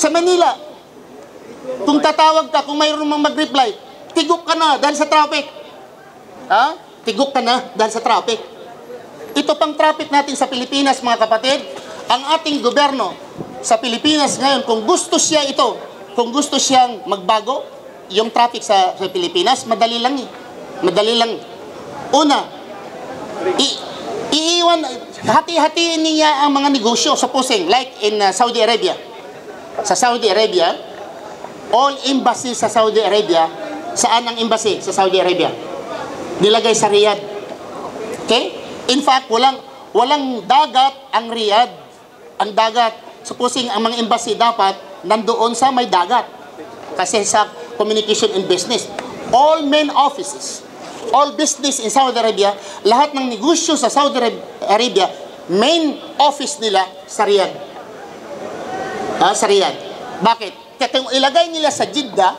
Sa Manila, kung tatawag ka, kung mayroon mang mag-reply, tigok ka na dahil sa traffic. Ha? Tigok ka na dahil sa traffic. Ito pang traffic natin sa Pilipinas, mga kapatid. Ang ating gobyerno sa Pilipinas ngayon, kung gusto siya ito, kung gusto siyang magbago, yung traffic sa Pilipinas, madali lang eh. Madali lang. Una, iiwan, hati-hatiin niya ang mga negosyo. Supposing, like in Saudi Arabia. Sa Saudi Arabia, all embassy sa Saudi Arabia, saan ang embassy sa Saudi Arabia? Nilagay sa Riyadh. Okay? In fact, walang dagat ang Riyadh. Ang dagat, supposing ang mga embassy dapat nandoon sa may dagat. Kasi sa communication and business. All main offices, all business in Saudi Arabia, lahat ng negosyo sa Saudi Arabia, main office nila sa Riyadh. Sa Riyadh. Bakit? Kung ilagay nila sa Jeddah,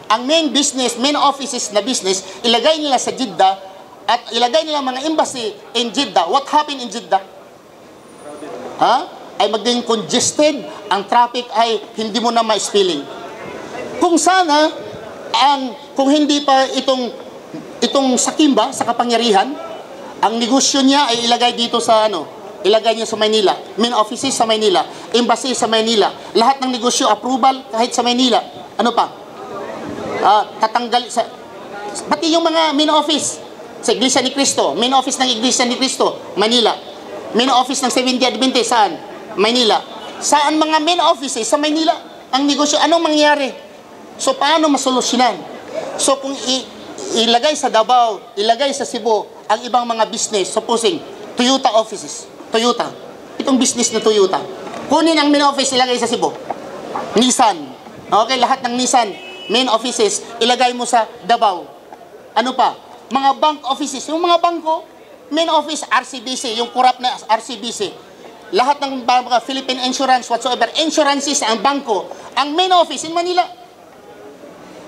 ang main business, main offices na business, ilagay nila sa Jeddah at ilagay nila mga embassy in Jeddah. What happened in Jeddah? Ay maging congested, ang traffic ay hindi mo na ma-spilling. Kung sana, kung hindi pa itong sakimba, sa kapangyarihan, ang negosyo niya ay ilagay dito sa ilagay niya sa Maynila. Main offices sa Maynila. Embassy sa Maynila. Lahat ng negosyo, approval kahit sa Maynila. Ano pa? Tatanggal pati yung mga main office sa Iglesia ni Cristo. Main office ng Iglesia ni Cristo, Manila. Main office ng Seventh-day Adventist, saan? Maynila. Saan mga main offices sa Maynila? Ang negosyo, anong mangyari? So, paano masolusyonan? So, kung ilagay sa Davao, ilagay sa Cebu, ang ibang mga business, supposing, Toyota offices. Toyota. Itong business na Toyota. Kunin ang main office, ilagay sa Cebu. Nissan. Okay, lahat ng Nissan, main offices, ilagay mo sa Davao. Ano pa? Mga bank offices. Yung mga bangko, main office, RCBC, yung corrupt na RCBC. Lahat ng mga Philippine Insurance, whatsoever, insurances ang bangko, ang main office in Manila.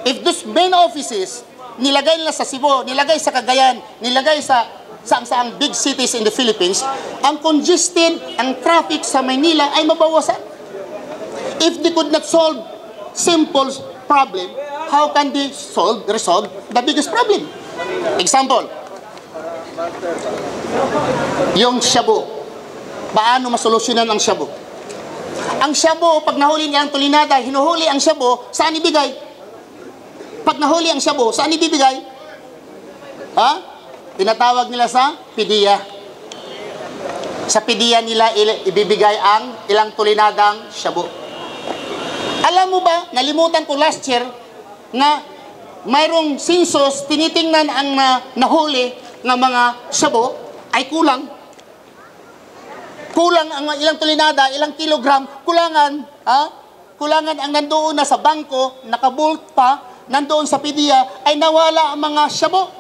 If those main offices, nilagay nila sa Cebu, nilagay sa Cagayan, nilagay sa saang big cities in the Philippines, ang congested, ang traffic sa Manila ay mabawasan. If they could not solve simple problem, how can they resolve the biggest problem? Example, yung shabu. Paano masolusyonan ang shabu? Ang shabu, pag nahuli niya ang tulinada, hinuhuli ang shabu, saan ibigay? Pag nahuli ang shabu, saan ibibigay? Tinatawag nila sa pidiya. Sa pidiya nila ibibigay ang ilang tulinadang shabu. Alam mo ba, nalimutan ko last year, na mayroong census, tinitingnan ang nahuli ng mga shabu, ay kulang. Kulang ang ilang tulinada, ilang kilogram, kulangan ang nandoon na sa bangko, nakabult pa, nandoon sa pidiya, ay nawala ang mga shabu.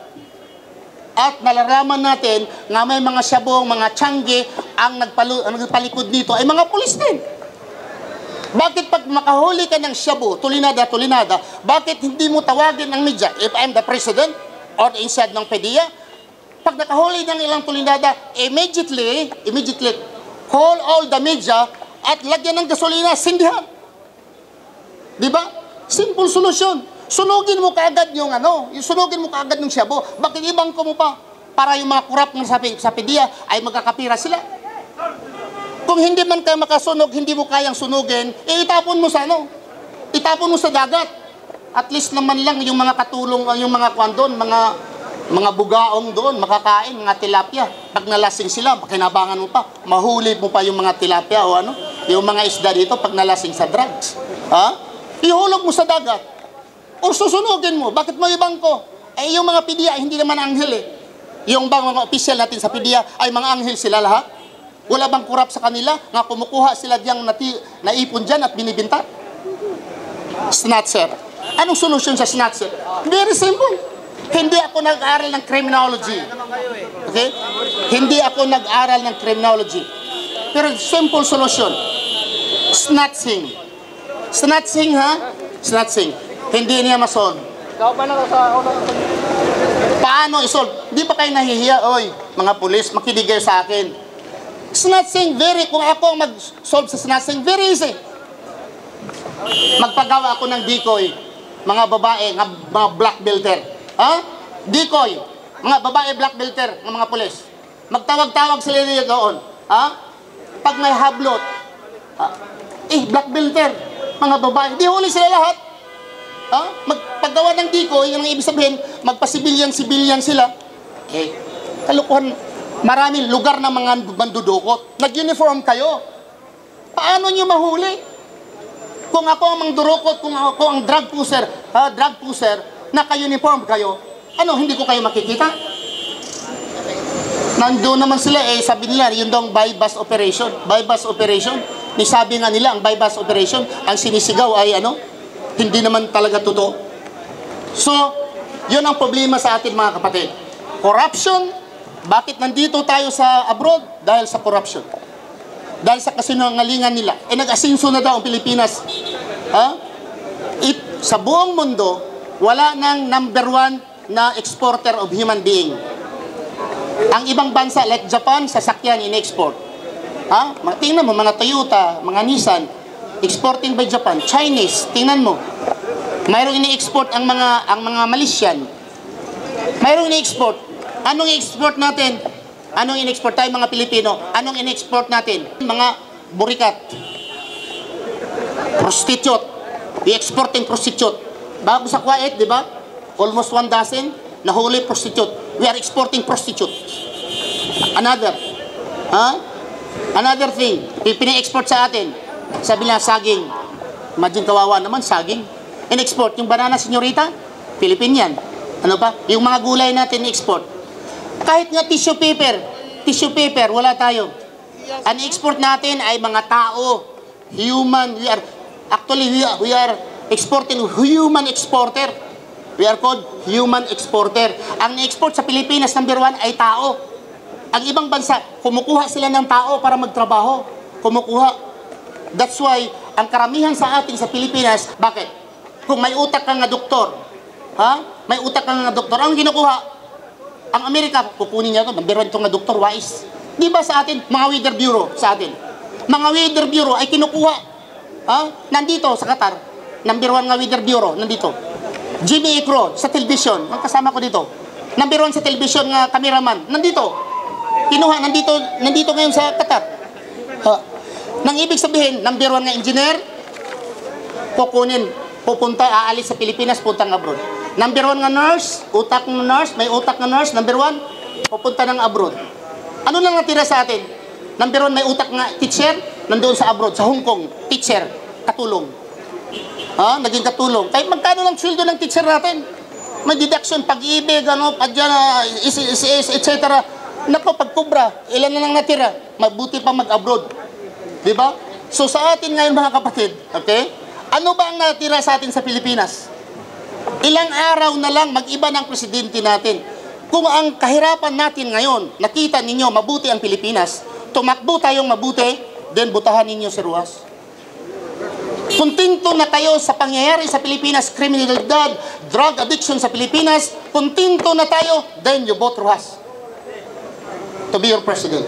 At nalalaman natin nga may mga shabu, mga tiyangge, ang nagpalikod nito ay mga pulis din. Bakit pag makahuli ka ng shabu, tulinada, bakit hindi mo tawagin ng media? If I'm the president or inside ng pidiya, pag nakahuli ng ilang tulinada, immediately, call all the media at lagyan ng gasolina, sindihan. Diba? Simple solution. Sunugin mo kaagad yung sunugin mo kaagad ng shabu. Bakit ibang ko mo pa? Para yung mga kurap ng sa pidiya ay magkakapira sila. Kung hindi man kayo makasunog, hindi mo kayang sunugin, itapon mo sa itapon mo sa dagat. At least naman lang yung mga katulong, yung mga doon, mga bugaong doon, makakain, mga tilapia. Pag nalasing sila, pakinabangan mo pa, mahuli mo pa yung mga tilapia o yung mga isda dito pag nalasing sa drugs. Ihulog mo sa dagat. O susunugin mo. Bakit mo ibang ko? Yung mga pidiya, hindi naman anghel eh. Yung mga opisyal natin sa pidiya, ay mga anghel sila lahat. Wala bang kurap sa kanila? Nga kumukuha sila diyang naipon dyan at binibinta? Snatcher. Anong solusyon sa snatcher? Very simple. Hindi ako nag-aral ng criminology. Okay? Hindi ako nag-aral ng criminology. Pero simple solution. Snatching. Snatching, Snatching. Hindi niya masolve. Paano isolve? Di ba kayo nahihiya? Oy, mga pulis, makinig kayo sa akin. Snatching, kung ako mag-solve sa snatching, very easy. Magpagawa ako ng decoy, mga babae, mga black belter. Ha? Decoy, mga babae black belter, ng mga pulis. Magtawag-tawag sila nila doon. Ha? Pag may hablot, black belter, mga babae, di huli sila lahat. Ha? Magpagawa ng decoy, yung ibig sabihin, magpa-sibilyan sila. Kalukuhan, maraming lugar ng mga mandudukot. Nag-uniform kayo. Paano nyo mahuli? Kung ako ang mangdurukot, kung ako ang drug pusher, naka-uniform kayo, hindi ko kayo makikita? Nandoon naman sila, sabi nila, yun daw ang buy-bus operation. Buy-bus operation. Sabi nga nila, ang buy-bus operation, ang sinisigaw ay hindi naman talaga totoo. So, yun ang problema sa atin mga kapatid. Corruption. Bakit nandito tayo sa abroad? Dahil sa corruption. Dahil sa kasinungalingan nila. Nag-asinso na daw ang Pilipinas. Sa buong mundo, wala nang number 1 na exporter of human being. Ang ibang bansa, like Japan, sasakyan in-export. Tingnan mo, mga Toyota, mga Nissan, exporting by Japan. Chinese, tingnan mo. Mayroong ini-export ang mga Malaysian. Mayroong ini-export. Anong i-export natin? Anong in-export tayo mga Pilipino? Anong in-export natin? Mga burikat. Prostitute. I-exporting prostitute. Bago sa Kuwait, di ba? Almost 1 dozen nahuli prostitute. We are exporting prostitute. Another. Another thing. Pini-export sa atin. Sabi nila, saging. Imagine kawawa naman, saging. In-export. Yung banana, senyorita, Philippine yan. Ano pa? Yung mga gulay natin i-export. Kahit nga tissue paper, wala tayo. Ang export natin ay mga tao, human. We are exporting human exporter. We are called human exporter. Ang export sa Pilipinas, number 1 ay tao. Ang ibang bansa, kumukuha sila ng tao para magtrabaho. Kumukuha. That's why, ang karamihan sa atin sa Pilipinas, bakit? Kung may utak kang nga doktor, may utak kang nga doktor, ang kinukuha, ang Amerika, kukunin niya ito, number 1 itong nga Dr. Wise. Di ba sa atin, mga Weather Bureau sa atin? Mga Weather Bureau ay kinukuha. Nandito sa Qatar, number 1 nga Weather Bureau, nandito. Jimmy Icro, sa television, ang kasama ko dito. Number 1 sa television nga cameraman, nandito. Kinuha, nandito ngayon sa Qatar. Nang ibig sabihin, number 1 nga engineer, pupunta, aalis sa Pilipinas, puntang abroad. Number 1 nga nurse, may utak na nurse, number 1, pupunta ng abroad. Ano lang natira sa atin? Number 1, may utak nga teacher, nandoon sa abroad, sa Hong Kong, teacher, katulong. Naging katulong. Kahit magkano lang sweldo ng teacher natin? May deduction, pag-ibig, etc. Nako, pag-kubra, ilan na lang natira? Mabuti pa mag-abroad. Diba? So sa atin ngayon mga kapatid, okay? Ano ba ang natira sa atin sa Pilipinas? Ilang araw na lang mag-iba ng presidente natin. Kung ang kahirapan natin ngayon, nakita ninyo mabuti ang Pilipinas, tumakbo tayong mabuti, then butahan ninyo si Ruas. Kung tinto na kayo sa pangyayari sa Pilipinas, kriminalidad, drug addiction sa Pilipinas, kung tinto na tayo, then you vote Ruas to be your president.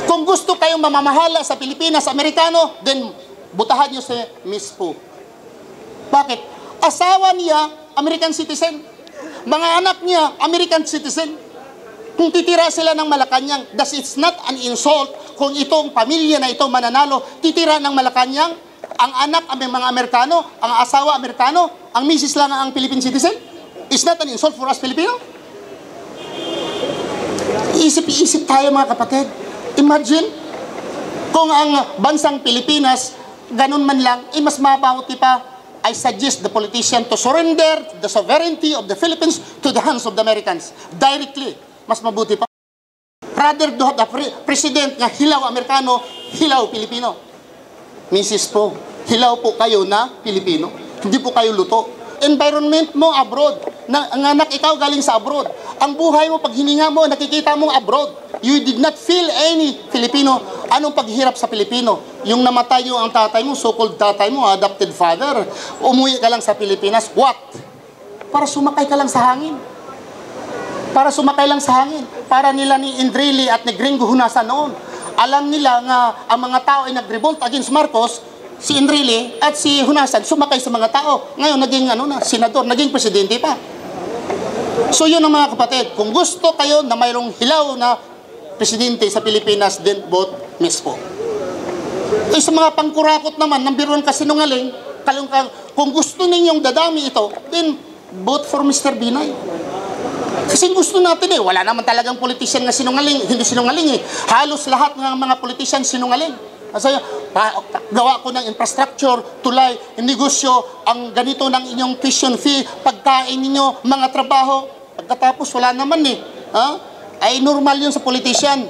Kung gusto kayong mamamahala sa Pilipinas, Amerikano, then butahan nyo si Miss Po. Bakit? Asawa niya, American citizen. Mga anak niya, American citizen. Kung titira sila ng Malacanang, thus it's not an insult kung itong pamilya na ito mananalo, titira ng Malacanang, ang anak ang mga Amerikano, ang asawa Amerikano, ang misis lang ang Philippine citizen. It's not an insult for us Filipino. Isip-isip tayo mga kapatid. Imagine, kung ang bansang Pilipinas, ganun man lang, mas mabuti pa. I suggest the politician to surrender the sovereignty of the Philippines to the hands of the Americans. Directly. Mas mabuti pa. Rather to have the president nga hilaw Amerikano, hilaw Pilipino. Mrs. Po, hilaw po kayo na Pilipino. Hindi po kayo luto. Environment mo abroad. Ang anak ikaw galing sa abroad. Ang buhay mo, pag hininga mo, nakikita mo abroad. You did not feel any Filipino. Anong paghirap sa Pilipino? Yung namatay yung ang tatay mo, so-called tatay mo, adopted father. Umuwi ka lang sa Pilipinas. What? Para sumakay ka lang sa hangin. Para sumakay lang sa hangin. Para nila ni Indrili at ni Gringo Hunasan noon. Alam nila nga ang mga tao ay nag-revolt against Marcos, si Enrile at si Hunasan sumakay sa mga tao. Ngayon, naging senador, naging presidente pa. So yun ang mga kapatid. Kung gusto kayo na mayroong hilaw na presidente sa Pilipinas, then vote miss po. Sa mga pangkurakot naman, number 1 kasinungaling, kung gusto ninyong dadami ito, then vote for Mr. Binay. Kasi gusto natin wala naman talagang politician na sinungaling, hindi sinungaling Halos lahat ng mga politician sinungaling. Kasi gawa ko ng infrastructure, tulay, negosyo, ang ganito ng inyong tuition fee, pagkain ninyo, mga trabaho. Pagkatapos wala naman Ay normal yun sa politician.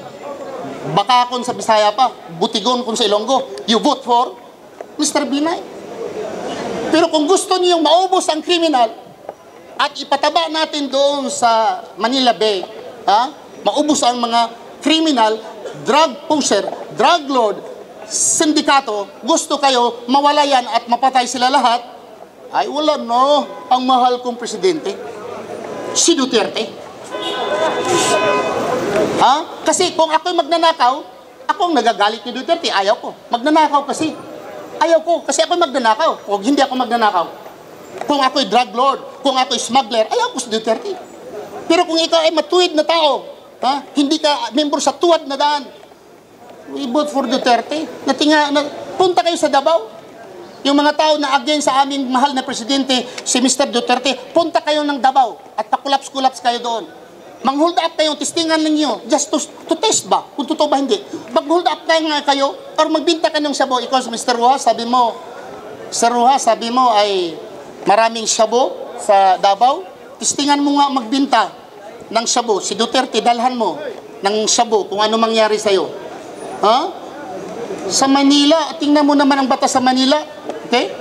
Bakakon sa Bisaya pa, Butigon kung sa Ilonggo. You vote for Mr. Binay. Pero kung gusto niyong maubos ang kriminal at ipataba natin doon sa Manila Bay, maubos ang mga criminal, drug pusher, drug lord, sindikato, gusto kayo mawala yan at mapatay sila lahat, ay wala ang mahal kong presidente, si Duterte. Kasi kung ako'y magnanakaw, akong nagagalit ni Duterte, ayaw ko. Magnanakaw kasi. Ayaw ko, kasi ako'y magnanakaw. Kung hindi ako magnanakaw. Kung ako'y drug lord, kung ako'y smuggler, ayaw ko si Duterte. Pero kung ikaw ay matuwid na tao, hindi ka member sa tuwad na daan, we vote for Duterte. Punta kayo sa Davao. Yung mga tao na against sa aming mahal na presidente, si Mr. Duterte, punta kayo ng Davao at pakulaps-kulaps kayo doon. Mang-hold up kayo, testingan ninyo, just to test ba, kung totoo ba hindi. Mag-hold up kayo, or magbinta ka ng shabu. Ikaw, Mr. Rojas, sabi mo ay maraming shabu sa Davao. Testingan mo nga magbinta ng shabu. Si Duterte, dalhan mo ng shabu kung ano mangyari sa'yo. Sa Manila, tingnan mo naman ang batas sa Manila. Okay?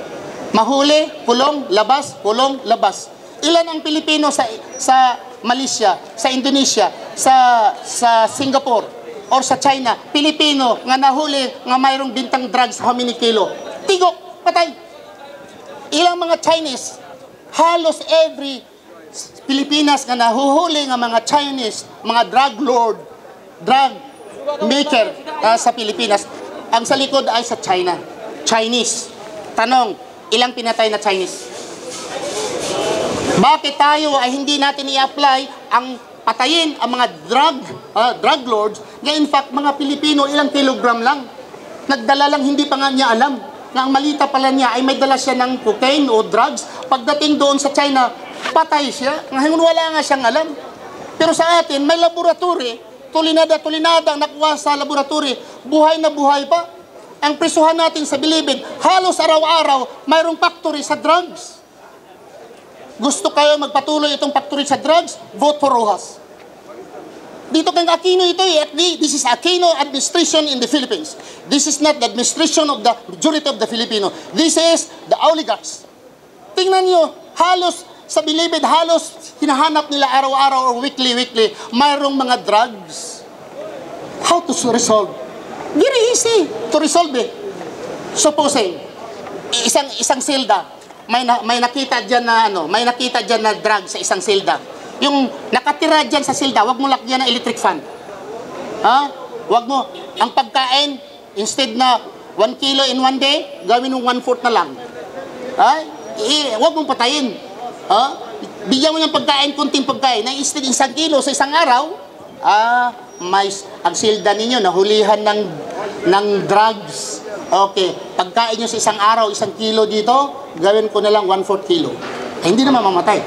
Mahuli, kulong, labas, kulong, labas. Ilan ang Pilipino sa Malaysia, sa Indonesia, sa Singapore, or sa China, Pilipino nga nahuli nga mayroong bintang drugs, how many kilo? Tigok, patay. Ilang mga Chinese, halos every Pilipinas nga nahuhuli nga mga Chinese, mga drug lord, drug maker sa Pilipinas, ang sa likod ay sa China. Chinese. Tanong, ilang pinatay na Chinese? Bakit tayo ay hindi natin i-apply ang patayin ang mga drug lords na in fact mga Pilipino ilang kilogram lang. Nagdala lang, hindi pa nga niya alam na ang malita pala niya ay may dala siya ng cocaine o drugs. Pagdating doon sa China, patay siya. Ngayon wala nga siyang alam. Pero sa atin, may laboratory, tulinada ang nakuha sa laboratory, buhay na buhay pa. Ang prisuhan natin sa Bilibid, halos araw-araw, mayroong factory sa drugs. Gusto kayo magpatuloy itong factory sa drugs? Vote for Rojas. Dito kang Aquino ito this is Aquino administration in the Philippines. This is not the administration of the majority of the Filipino. This is the oligarchs. Tingnan nyo, halos sa Bilibid, halos hinahanap nila araw-araw or weekly, mayroong mga drugs. How to resolve? Very easy to resolve Supposing, isang silda, may nakita diyan na drug sa isang silda. Yung nakatira diyan sa silda, wag mo lakyan ng electric fan. Wag mo ang pagkain instead na 1 kilo in 1 day, gawin mo 1/4 na lang. Wag mong patayin. Bigyan mo ng pagkain, kunting pagkain, na instead 1 kilo sa isang araw, ang silda ninyo nahulihan ng drugs. Okay, pagkain nyo sa isang araw, 1 kilo dito, gawin ko na lang 1/4 kilo. Hindi naman mamatay.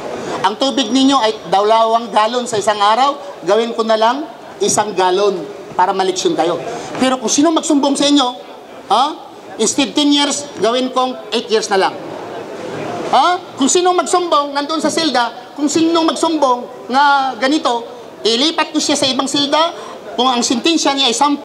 Ang tubig ninyo ay 2 galon sa isang araw, gawin ko na lang 1 galon para maliksyon kayo. Pero kung sino magsumbong sa inyo, instead 10 years, gawin kong 8 years na lang. Kung sino magsumbong, nandun sa silda, kung sino magsumbong nga ganito, ilipat ko siya sa ibang silda, kung ang sentensya niya ay 10